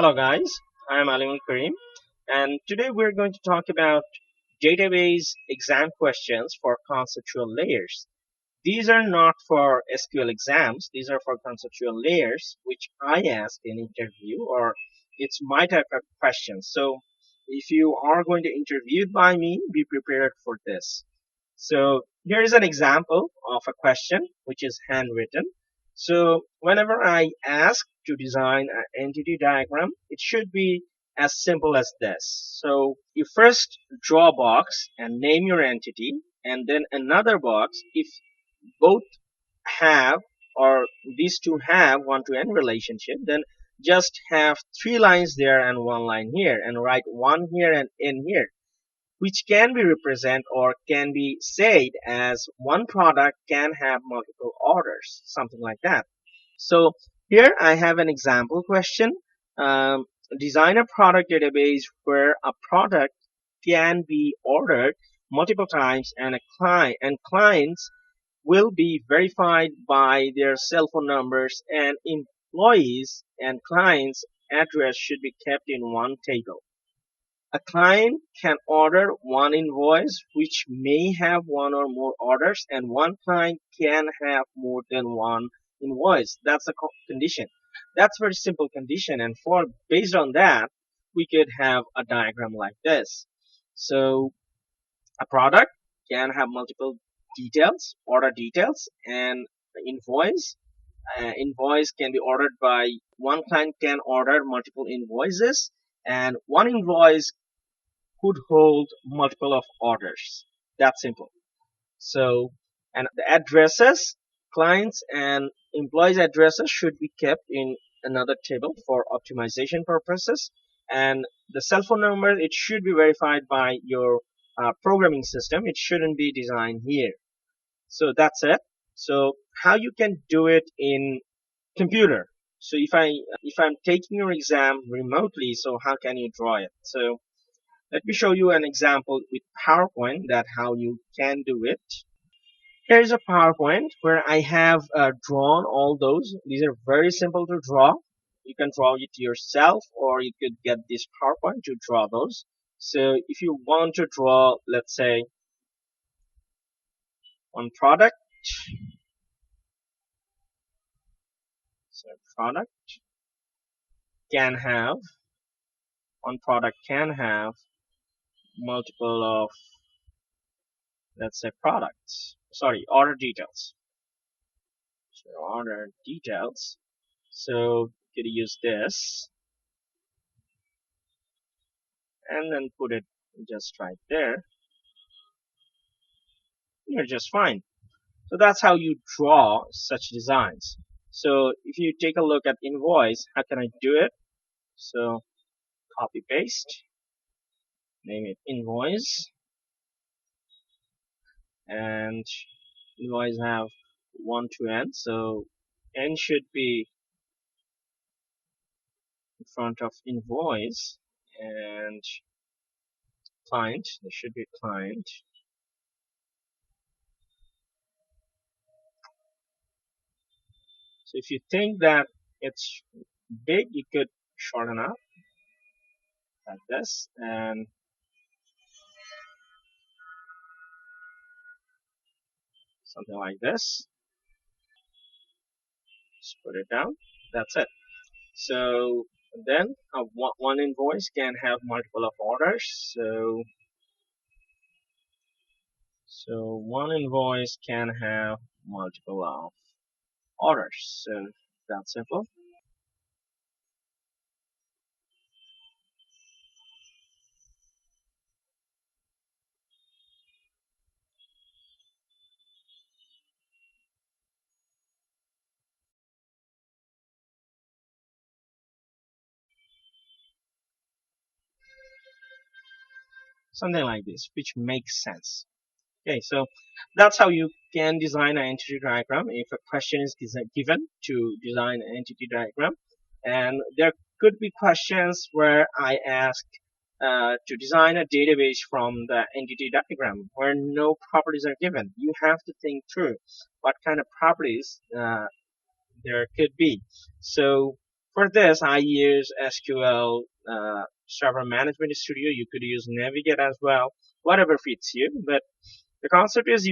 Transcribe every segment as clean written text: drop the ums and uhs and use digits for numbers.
Hello guys, I am Alim Karim and today we're going to talk about database exam questions for conceptual layers. These are not for SQL exams, these are for conceptual layers which I ask in interview or it's my type of questions. So if you are going to interviewed by me, be prepared for this. So here is an example of a question which is handwritten. So whenever I ask to design an entity diagram, it should be as simple as this. So you first draw a box and name your entity, and then another box if both have or these two have one-to-end relationship, then just have three lines there and one line here, and write one here and in here, which can be represented or can be said as one product can have multiple orders, something like that. So here I have an example question. Um, Design a product database where a product can be ordered multiple times and a client and clients will be verified by their cell phone numbers, and employees and clients address should be kept in one table. A client can order one invoice which may have one or more orders, and one client can have more than one invoice. That's a condition. That's a very simple condition, and for based on that, we could have a diagram like this. So a product can have multiple details, order details, and the invoice. Invoice can be ordered by one client can order multiple invoices, and one invoice could hold multiple of orders. That's simple. So, and the addresses, clients and employees addresses should be kept in another table for optimization purposes. And the cell phone number, it should be verified by your programming system. It shouldn't be designed here. So that's it. So how you can do it in computer. So if I'm taking your exam remotely, so how can you draw it? So let me show you an example with PowerPoint that how you can do it. Here is a PowerPoint where I have drawn all those. These are very simple to draw. You can draw it yourself or you could get this PowerPoint to draw those. So if you want to draw, let's say, one product, so product can have, one product can have multiple of, let's say, products. Sorry, order details. So order details. So you could use this and then put it just right there. You're just fine. So that's how you draw such designs. So if you take a look at invoice, how can I do it? So copy paste, name it invoice, and invoice have one to n. So n should be in front of invoice, and client, there should be client. So if you think that it's big, you could shorten up like this and something like this. Just put it down. That's it. So then one invoice can have multiple of orders. So one invoice can have multiple of orders. So that's simple. Something like this, which makes sense. Okay, so that's how you can design an entity diagram if a question is given to design an entity diagram. And there could be questions where I ask to design a database from the entity diagram where no properties are given. You have to think through what kind of properties there could be. So For this, I use SQL Server Management Studio. You could use Navigate as well, whatever fits you. But the concept is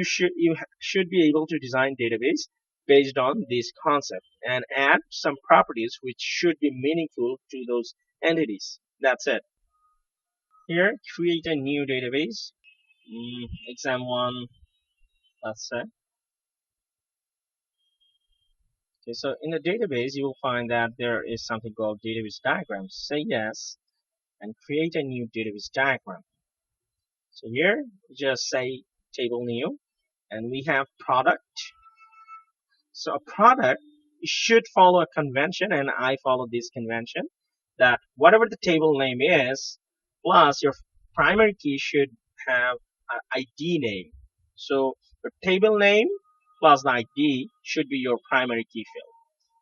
should be able to design database based on this concept and add some properties which should be meaningful to those entities. That's it. Here, create a new database. Exam1, let's say. Okay, so in the database, you will find that there is something called database diagrams. Say yes and create a new database diagram. So here, just say table new, and we have product. So a product should follow a convention, and I follow this convention, that whatever the table name is, plus your primary key should have an ID name. So the table name plus the ID should be your primary key field.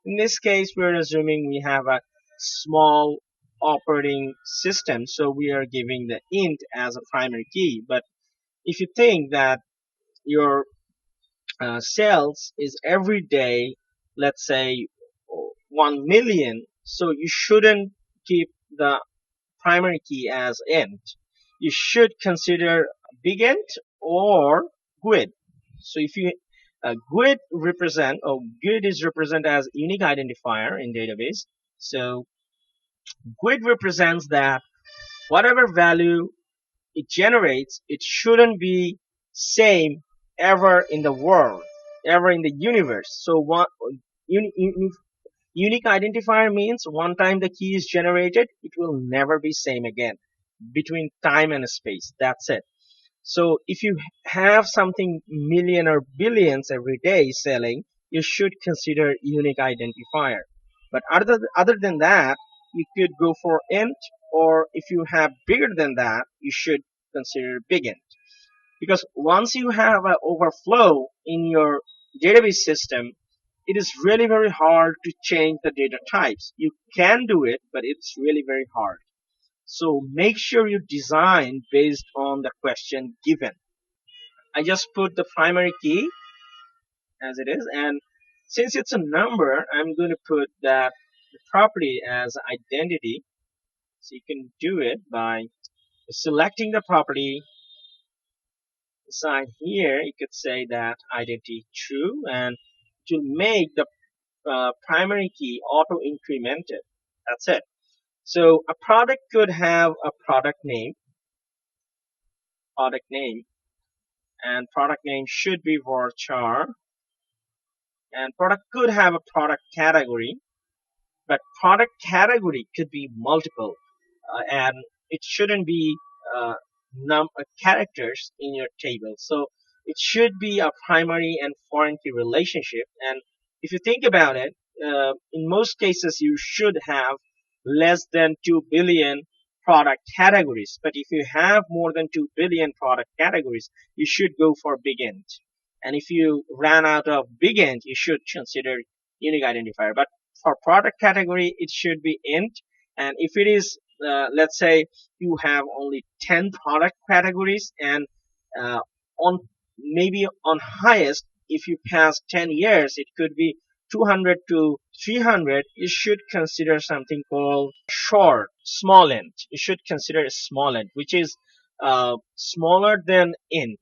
In this case, we're assuming we have a small operating system, so we are giving the int as a primary key. But if you think that your sales is every day, let's say 1 million, so you shouldn't keep the primary key as int. You should consider big int or GUID. So if you GUID represent, or GUID is represented as unique identifier in database. So GUID represents that whatever value it generates, it shouldn't be same ever in the world, ever in the universe. So what unique identifier means one time the key is generated, it will never be same again between time and space. That's it. So if you have something million or billions every day selling, you should consider unique identifier. But other than that, you could go for int, or if you have bigger than that, you should consider big int. Because once you have an overflow in your database system, it is really very hard to change the data types. You can do it, but it's really very hard. So make sure you design based on the question given. I just put the primary key as it is, and since it's a number, I'm going to put that the property as identity. So you can do it by selecting the property. Aside here, you could say that identity true, and to make the primary key auto incremented. That's it. So a product could have a product name, and product name should be varchar, and product could have a product category, but product category could be multiple, and it shouldn't be characters in your table. So it should be a primary and foreign key relationship. And if you think about it, in most cases you should have less than 2 billion product categories. But if you have more than 2 billion product categories, you should go for big int. And if you ran out of big int, you should consider unique identifier. But for product category, it should be int. And if it is, let's say you have only 10 product categories, and on maybe on highest, if you pass 10 years, it could be 200 to 300. You should consider something called short, small int. You should consider a small int, which is smaller than int,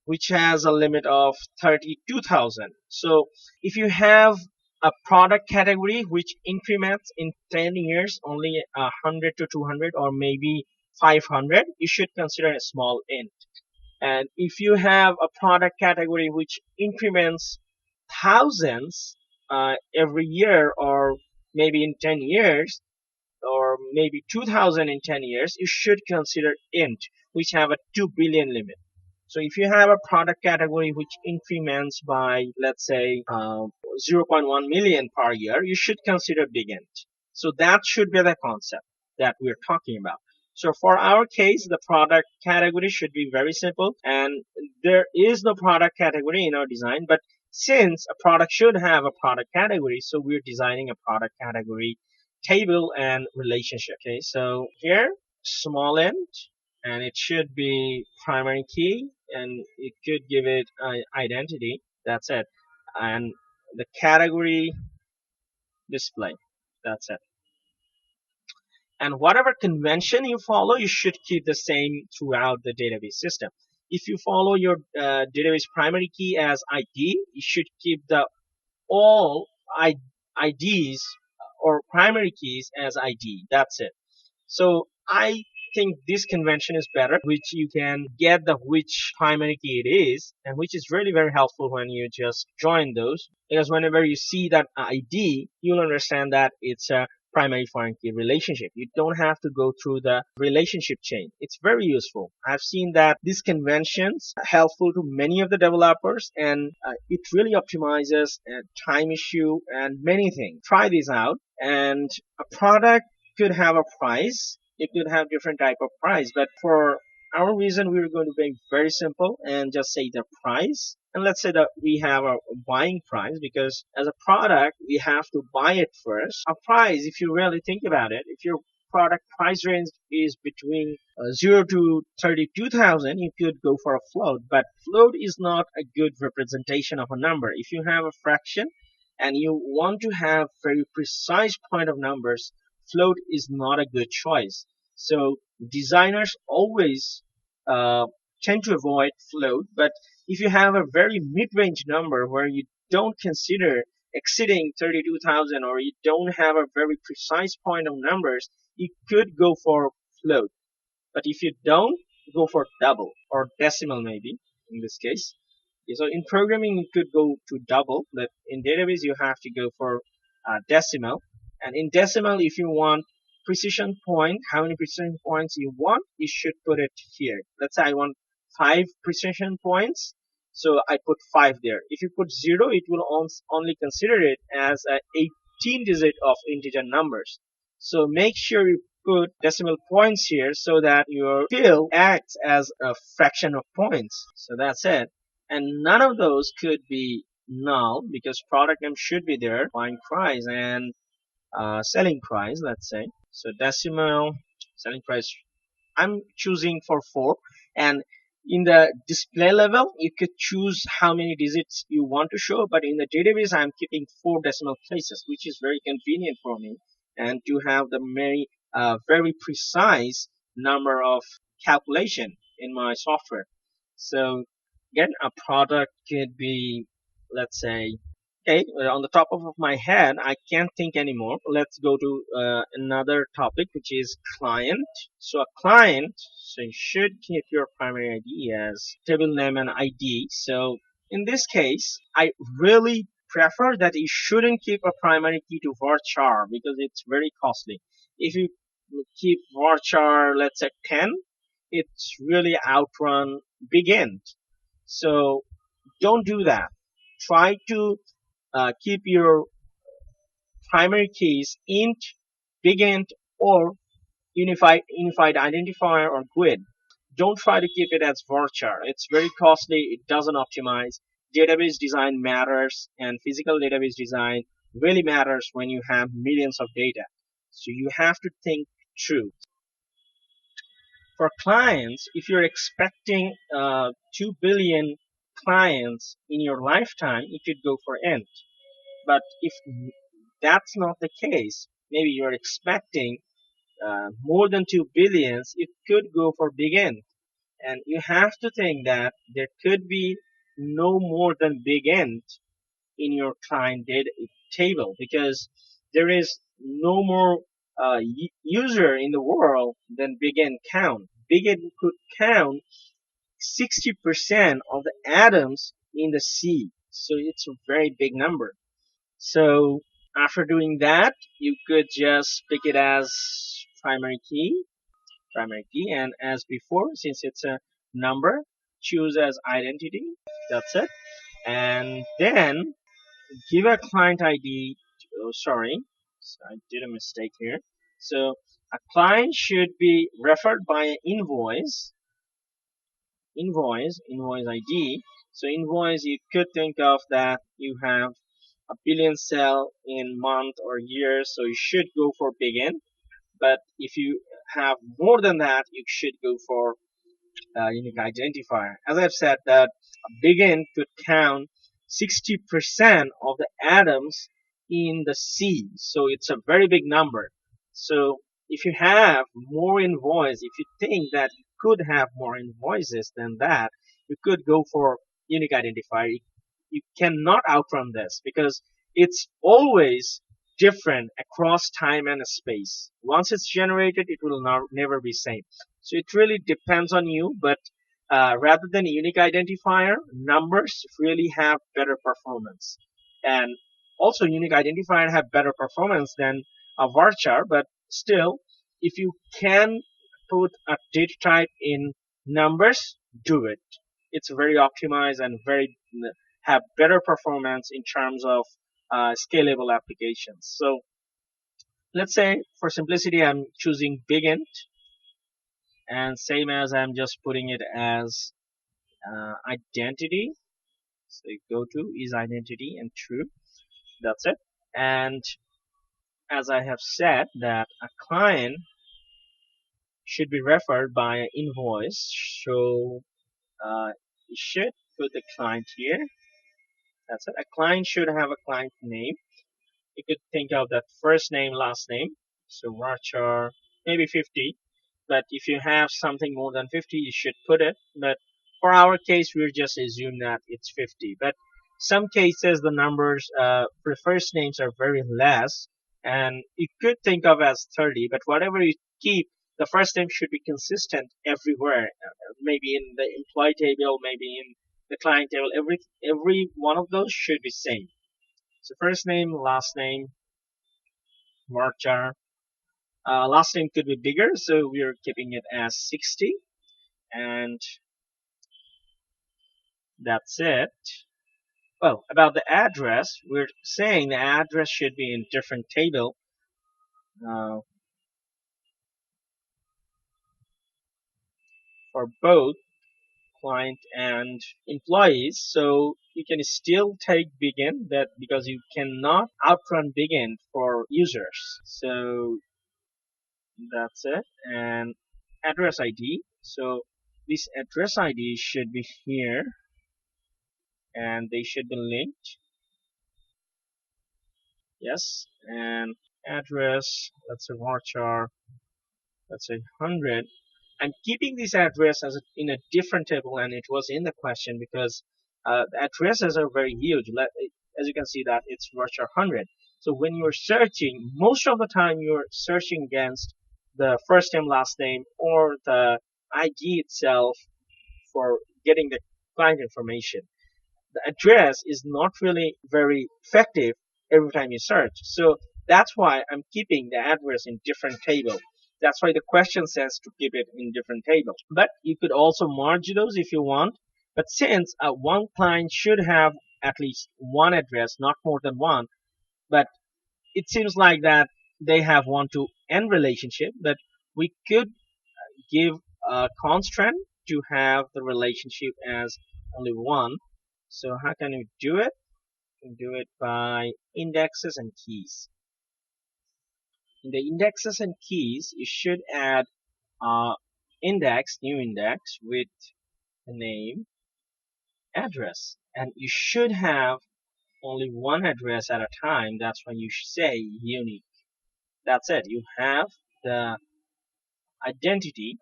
which has a limit of 32,000. So if you have a product category which increments in 10 years only 100 to 200 or maybe 500, you should consider a small int. And if you have a product category which increments thousands every year, or maybe in 10 years, or maybe 2000 in 10 years, you should consider int, which have a 2 billion limit. So if you have a product category which increments by, let's say, 0.1 million per year, you should consider big int. So that should be the concept that we're talking about. So for our case, the product category should be very simple, and there is no product category in our design, but since a product should have a product category, so we're designing a product category table and relationship. Okay, so here, small int, and it should be primary key, and it could give it identity. That's it. And the category display. That's it. And whatever convention you follow, you should keep the same throughout the database system. If you follow your database primary key as ID, you should keep the all IDs or primary keys as ID. That's it. So I think this convention is better, which you can get the which primary key it is, and which is really very helpful when you just join those. Because whenever you see that ID, you'll understand that it's a primary foreign key relationship. You don't have to go through the relationship chain. It's very useful. I've seen that these conventions are helpful to many of the developers, and it really optimizes time issue and many things. Try this out, and a product could have a price. It could have different type of price, but for our reason, we're going to be very simple and just say the price. And let's say that we have a buying price, because as a product, we have to buy it first. A price, if you really think about it, if your product price range is between 0 to 32,000, you could go for a float, but float is not a good representation of a number. If you have a fraction and you want to have very precise point of numbers, float is not a good choice. So designers always tend to avoid float, but if you have a very mid-range number where you don't consider exceeding 32,000, or you don't have a very precise point of numbers, you could go for float. But if you don't, go for double or decimal maybe in this case. So in programming, you could go to double, but in database, you have to go for decimal. And in decimal, if you want precision point, how many precision points you want, you should put it here. Let's say I want 5 precision points, so I put 5 there. If you put 0, it will only consider it as a 18 digit of integer numbers. So make sure you put decimal points here so that your field acts as a fraction of points. So that's it. And none of those could be null, because product name should be there, buying price and selling price, let's say. So decimal, selling price, I'm choosing for 4. And in the display level, you could choose how many digits you want to show, but in the database, I'm keeping 4 decimal places, which is very convenient for me, and to have the very precise number of calculation in my software. So again, a product could be, let's say, okay, on the top of my head, I can't think anymore. Let's go to another topic, which is client. So a client, so you should keep your primary ID as table name and ID. So in this case, I really prefer that you shouldn't keep a primary key to varchar, because it's very costly. If you keep varchar, let's say 10, it's really outrun begin. So don't do that. Try to keep your primary keys int, bigint, or unified identifier or GUID. Don't try to keep it as varchar. It's very costly. It doesn't optimize. Database design matters, and physical database design really matters when you have millions of data. So you have to think through. For clients, if you're expecting 2 billion clients in your lifetime, you could go for int. But if that's not the case, maybe you're expecting more than 2 billions, you could go for begin. And you have to think that there could be no more than begin in your client data table, because there is no more user in the world than begin count. Begin could count 60% of the atoms in the C. So it's a very big number. So after doing that, you could just pick it as primary key, and as before, since it's a number, choose as identity. That's it. And then give a client ID. Oh, sorry, I did a mistake here. So a client should be referred by an invoice ID. So invoice, you could think of that you have a billion cell in month or year, so you should go for begin. But if you have more than that, you should go for unique identifier. As I've said, that begin could count 60% of the atoms in the C, so it's a very big number. So if you have more invoice, if you think that you could have more invoices than that, you could go for unique identifier. You cannot outrun this because it's always different across time and space. Once it's generated, it will never be same. So it really depends on you, but rather than a unique identifier, numbers really have better performance. And also unique identifier have better performance than a varchar, but still, if you can put a data type in numbers, do it. It's very optimized and very have better performance in terms of scalable applications. So let's say for simplicity, I'm choosing big int, and same as I'm just putting it as identity. So go to is identity and true. That's it. And as I have said that a client should be referred by an invoice. So you should put the client here. That's it. A client should have a client name. You could think of that first name, last name. So varchar, maybe 50. But if you have something more than 50, you should put it. But for our case, we'll just assume that it's 50. But some cases, the numbers for first names are very less. And you could think of as 30. But whatever you keep, the first name should be consistent everywhere. Maybe in the employee table, maybe in the client table. Every one of those should be same. So first name, last name, varchar. Last name could be bigger, so we're keeping it as 60. And that's it. Well, about the address, we're saying the address should be in different table uh, for both client and employees. So you can still take begin that because you cannot outrun begin for users. So that's it. And address ID. So this address ID should be here and they should be linked. Yes. And address, let's say varchar, let's say 100. I'm keeping this address as in a different table and it was in the question because the addresses are very huge. As you can see that it's varchar 100. So when you're searching, most of the time you're searching against the first name, last name, or the ID itself for getting the client information. The address is not really very effective every time you search. So that's why I'm keeping the address in different table. That's why the question says to keep it in different table. But you could also merge those if you want. But since one client should have at least one address, not more than one, but it seems like that they have one-to-n relationship, but we could give a constraint to have the relationship as only one. So how can we do it? We can do it by indexes and keys. In the indexes and keys, you should add new index with the name address. And you should have only one address at a time. That's when you say unique. That's it. You have the identity.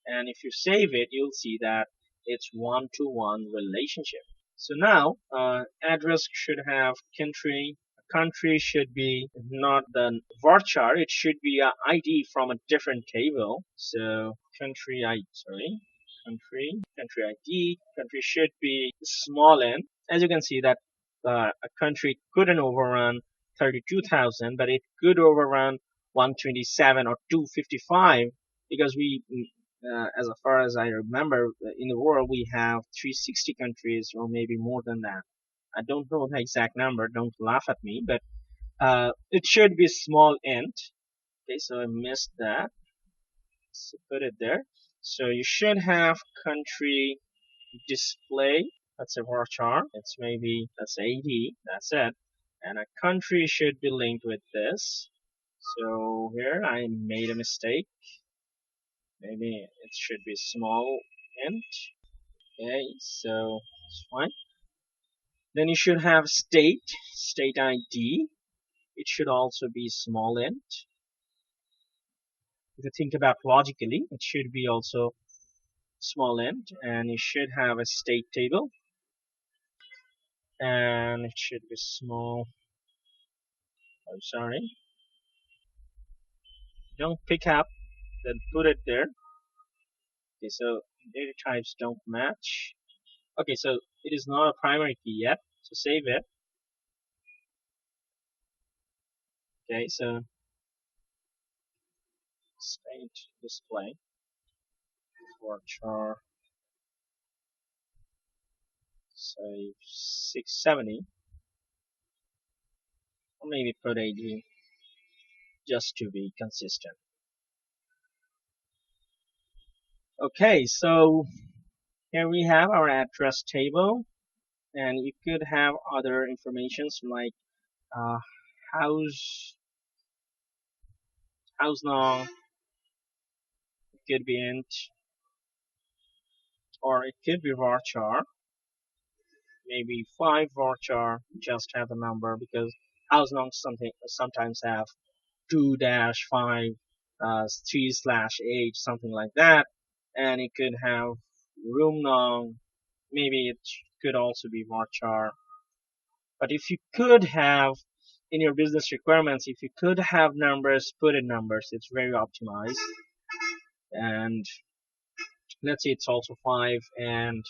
And if you save it, you'll see that it's one-to-one relationship. So now, address should have country. Country should be not the varchar. It should be a ID from a different table. So country ID. Country should be small n. As you can see that a country couldn't overrun 32,000, but it could overrun 127 or 255 because as far as I remember, in the world we have 360 countries or maybe more than that. I don't know the exact number. Don't laugh at me, but it should be small int. Okay, so I missed that. So put it there. So you should have country display. That's a varchar. It's maybe that's 80. That's it. And a country should be linked with this. So here I made a mistake. Maybe it should be small int. Okay, so it's fine. Then you should have state ID. It should also be small int. if you think about logically, it should be also small int, and you should have a state table, and it should be small. Oh, sorry, don't pick up, then put it there. Okay, so data types don't match. Okay, so it is not a primary key yet, so save it. Okay, so state display for char save 670, or maybe put AD just to be consistent. Okay, so here we have our address table, and you could have other informations like uh, house long, it could be int, or it could be varchar, maybe 5 varchar, just have a number, because house long something sometimes have 2 dash 5 3 slash 8, something like that, and it could have room long, maybe it could also be varchar. But if you could have in your business requirements, if you could have numbers, put in numbers, it's very optimized. And let's say it's also 5, and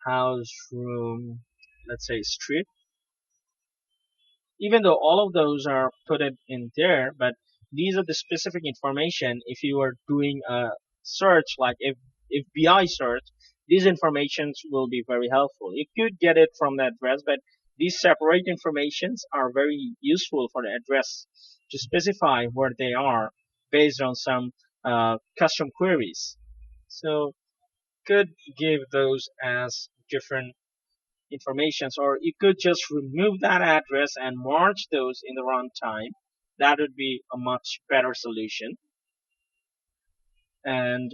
house, room, let's say street. Even though all of those are put in there, but these are the specific information. If you are doing a search, like if BI search, these informations will be very helpful. You could get it from the address, but these separate informations are very useful for the address to specify where they are based on some custom queries. So could give those as different informations, or you could just remove that address and merge those in the runtime. That would be a much better solution. And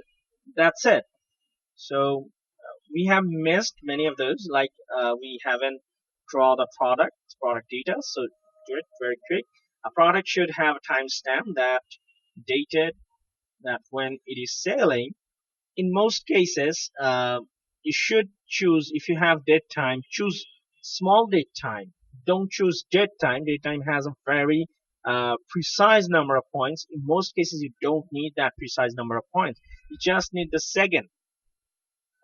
that's it. So we have missed many of those, like we haven't draw the product details. So do it very quick. A product should have a timestamp that dated, that when it is selling. In most cases, you should choose, if you have date time, choose small date time. Don't choose date time. Date time has a very precise number of points. In most cases, you don't need that precise number of points. You just need the second.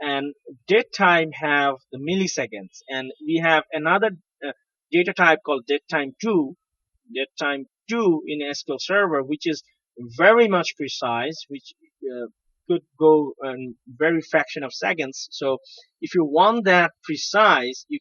And date time have the milliseconds. And we have another data type called date time 2. Date time 2 in SQL Server, which is very much precise, which could go in very fraction of seconds. So if you want that precise, you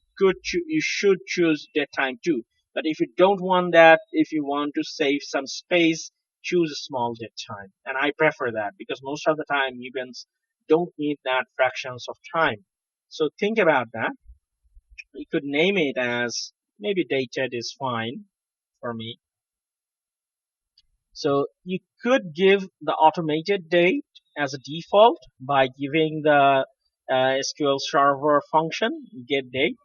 should choose that time too. But if you don't want that, if you want to save some space, choose a small date time. And I prefer that because most of the time events don't need that fractions of time. So think about that. You could name it as, maybe dated is fine for me. So you could give the automated date as a default by giving the SQL Server function get date,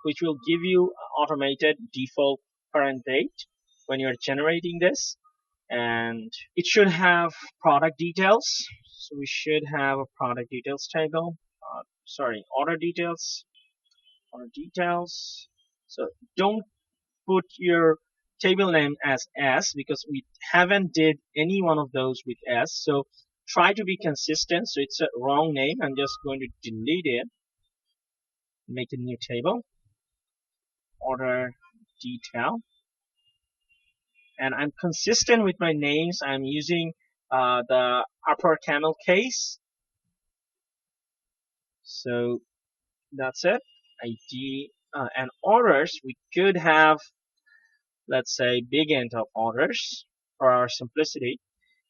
which will give you automated default current date when you're generating this. And it should have product details. So we should have a product details table. Sorry, order details. Order details. So don't put your table name as S, because we haven't did any one of those with S. So try to be consistent. So it's a wrong name. I'm just going to delete it. Make a new table. Order detail. And I'm consistent with my names. I'm using the upper camel case. So that's it. ID and orders. We could have, let's say, big int of orders for our simplicity.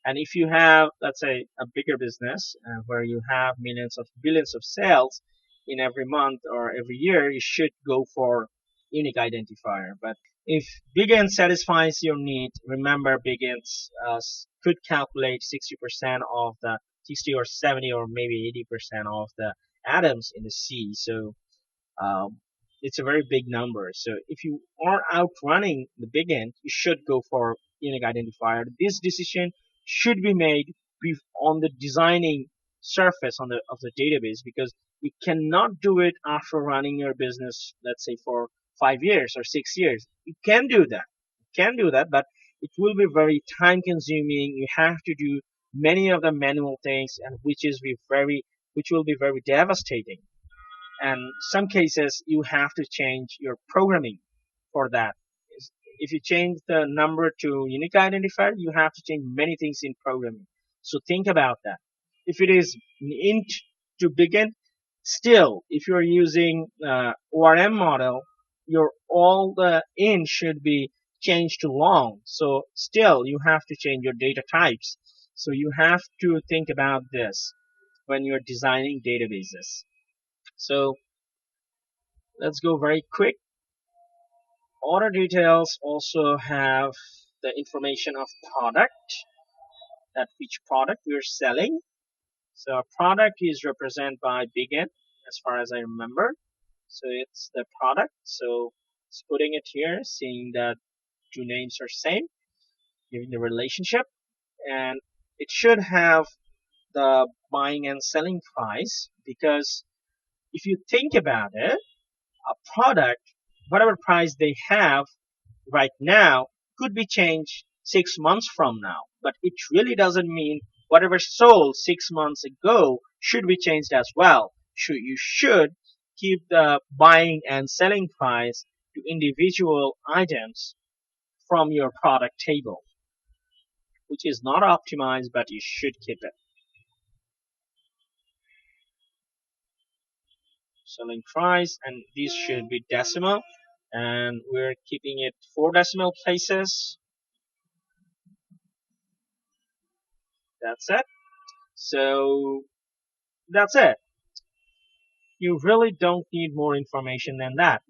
And if you have, let's say, a bigger business where you have millions of billions of sales in every month or every year, you should go for unique identifier. But if big int satisfies your need, remember big ints could calculate 60% of the 60 or 70 or maybe 80% of the atoms in the C. So it's a very big number. So if you are outrunning the big int, you should go for unique identifier. This decision should be made on the designing surface of the database, because you cannot do it after running your business, let's say for 5 years or 6 years. You can do that. You can do that, but it will be very time consuming. You have to do many of the manual things, and which will be very devastating. And some cases you have to change your programming for that. If you change the number to unique identifier, you have to change many things in programming. So think about that. If it is int to begin, still, if you're using ORM model, your all the int should be changed to long. So still, you have to change your data types. So you have to think about this when you're designing databases. So let's go very quick. Order details also have the information of product, that which product we're selling. So our product is represented by begin, as far as I remember. So it's the product. So it's putting it here, seeing that two names are same, giving the relationship, and it should have the buying and selling price, because if you think about it, a product, whatever price they have right now, could be changed 6 months from now. But it really doesn't mean whatever sold 6 months ago should be changed as well. You should keep the buying and selling price to individual items from your product table, which is not optimized, but you should keep it. Selling price, and these should be decimal, and we're keeping it 4 decimal places. That's it. So that's it. You really don't need more information than that.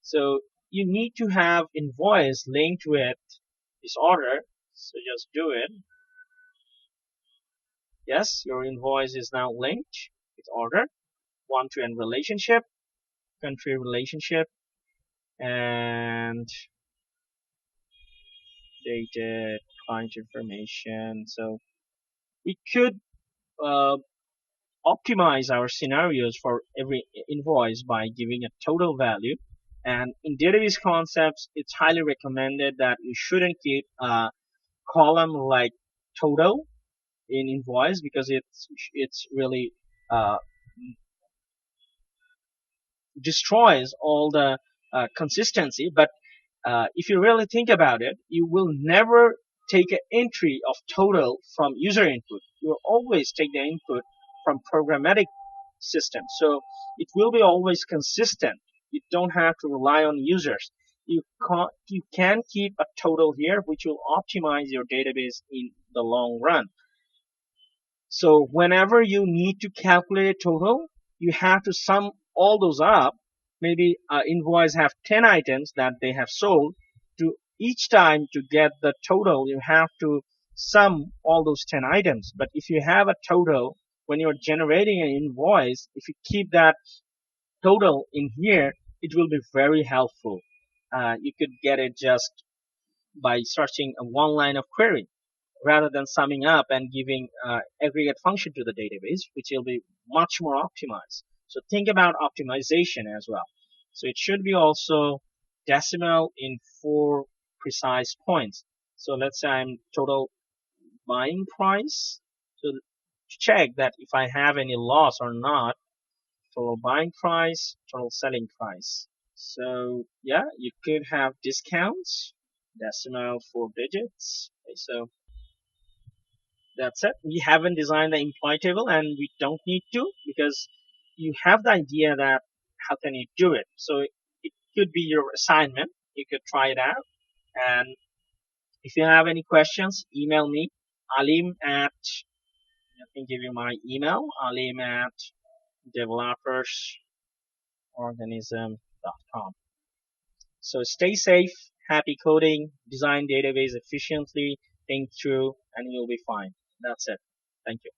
So you need to have invoice linked with this order. So just do it. Yes, your invoice is now linked with order. One-to-end relationship, country relationship, and dated client information. So we could optimize our scenarios for every invoice by giving a total value. And in database concepts, it's highly recommended that you shouldn't keep a column like total in invoice, because it's really destroys all the consistency. But if you really think about it, you will never take an entry of total from user input. You will always take the input from programmatic system. So it will be always consistent. You don't have to rely on users. You can keep a total here, which will optimize your database in the long run. So whenever you need to calculate a total, you have to sum all those up. Maybe invoice have 10 items that they have sold. To each time to get the total, you have to sum all those 10 items. But if you have a total, when you're generating an invoice, if you keep that total in here, it will be very helpful. You could get it just by searching a one line of query, rather than summing up and giving aggregate function to the database, which will be much more optimized. So think about optimization as well. So it should be also decimal in 4 precise points. So let's say I'm total buying price. So to check that if I have any loss or not, total buying price, total selling price. So yeah, you could have discounts, decimal 4 digits. Okay, so that's it. We haven't designed the employee table, and we don't need to, because you have the idea that how can you do it. So it could be your assignment. You could try it out. And if you have any questions, email me, Alim at, let me give you my email, Alim at developersorganism.com. So stay safe, happy coding, design database efficiently, think through, and you'll be fine. That's it. Thank you.